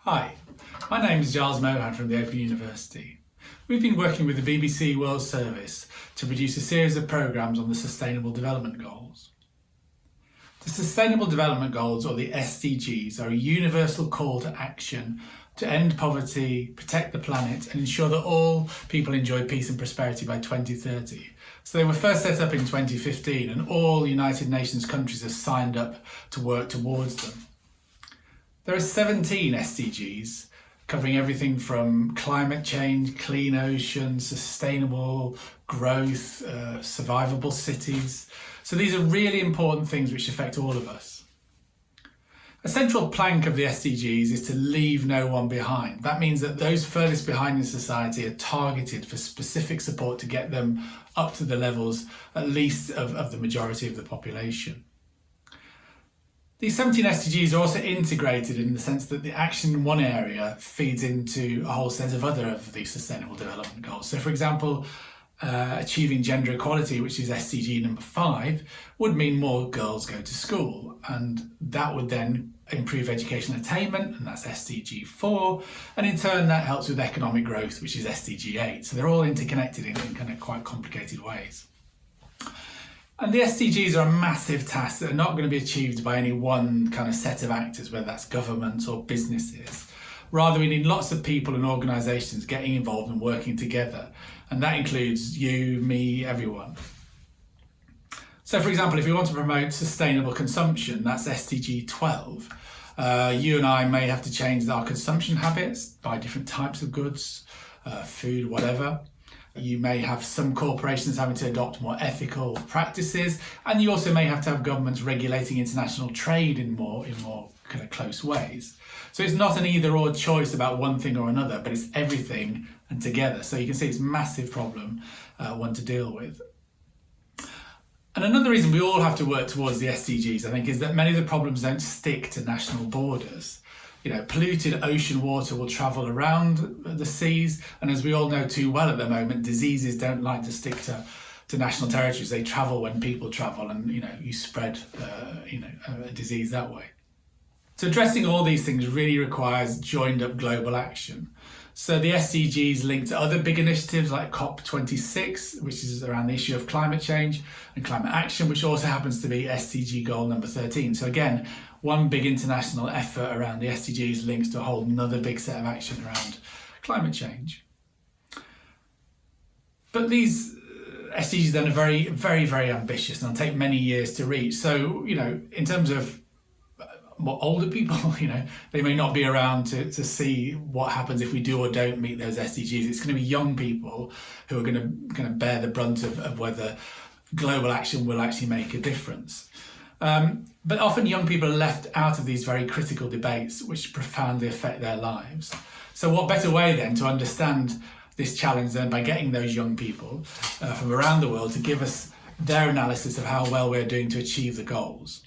Hi, my name is Giles Mohan from the Open University. We've been working with the BBC World Service to produce a series of programmes on the Sustainable Development Goals. The Sustainable Development Goals, or the SDGs, are a universal call to action to end poverty, protect the planet and ensure that all people enjoy peace and prosperity by 2030. So they were first set up in 2015 and all United Nations countries have signed up to work towards them. There are 17 SDGs covering everything from climate change, clean oceans, sustainable growth, survivable cities. So these are really important things which affect all of us. A central plank of the SDGs is to leave no one behind. That means that those furthest behind in society are targeted for specific support to get them up to the levels, at least, of the majority of the population. These 17 SDGs are also integrated in the sense that the action in one area feeds into a whole set of other of the Sustainable Development Goals. So, for example, achieving gender equality, which is SDG number 5, would mean more girls go to school, and that would then improve educational attainment, and that's SDG 4, and in turn that helps with economic growth, which is SDG 8. So they're all interconnected in kind of quite complicated ways. And the SDGs are a massive task that are not going to be achieved by any one kind of set of actors, whether that's governments or businesses. Rather, we need lots of people and organisations getting involved and working together. And that includes you, me, everyone. So, for example, if we want to promote sustainable consumption, that's SDG 12. You and I may have to change our consumption habits, buy different types of goods, food, whatever. You may have some corporations having to adopt more ethical practices, and you also may have to have governments regulating international trade in more kind of close ways. So it's not an either-or choice about one thing or another, but it's everything and together. So you can see it's a massive problem, one to deal with. And another reason we all have to work towards the SDGs, I think, is that many of the problems don't stick to national borders. You know, polluted ocean water will travel around the seas, and as we all know too well at the moment, diseases don't like to stick to national territories. They travel when people travel, and you spread a disease that way. So addressing all these things really requires joined up global action. So the SDGs link to other big initiatives like COP26, which is around the issue of climate change, and climate action, which also happens to be SDG goal number 13. So again, one big international effort around the SDGs links to a whole another big set of action around climate change. But these SDGs then are very, very, very ambitious and take many years to reach. So, in terms of more older people, they may not be around to see what happens if we do or don't meet those SDGs. It's going to be young people who are going to bear the brunt of whether global action will actually make a difference. But often young people are left out of these very critical debates which profoundly affect their lives. So what better way then to understand this challenge than by getting those young people from around the world to give us their analysis of how well we're doing to achieve the goals.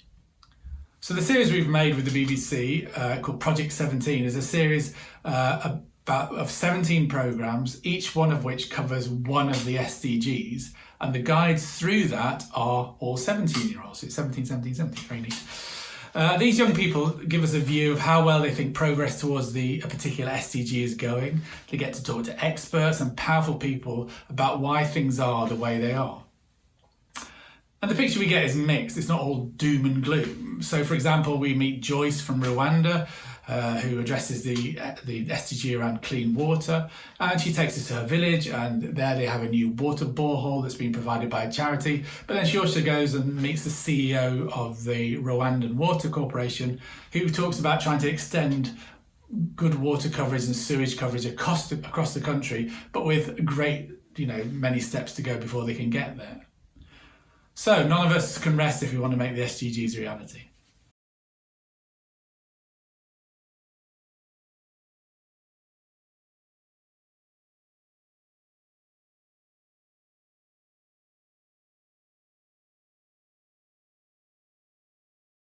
So the series we've made with the BBC called Project 17 is a series of 17 programmes, each one of which covers one of the SDGs, and the guides through that are all 17-year-olds. So it's 17, 17, 17, very neat. These young people give us a view of how well they think progress towards a particular SDG is going. They get to talk to experts and powerful people about why things are the way they are. And the picture we get is mixed. It's not all doom and gloom. So, for example, we meet Joyce from Rwanda, who addresses the SDG around clean water. And she takes us to her village, and there they have a new water borehole that's been provided by a charity. But then she also goes and meets the CEO of the Rwandan Water Corporation, who talks about trying to extend good water coverage and sewage coverage across the country, but with great, many steps to go before they can get there. So none of us can rest if we want to make the SDGs a reality.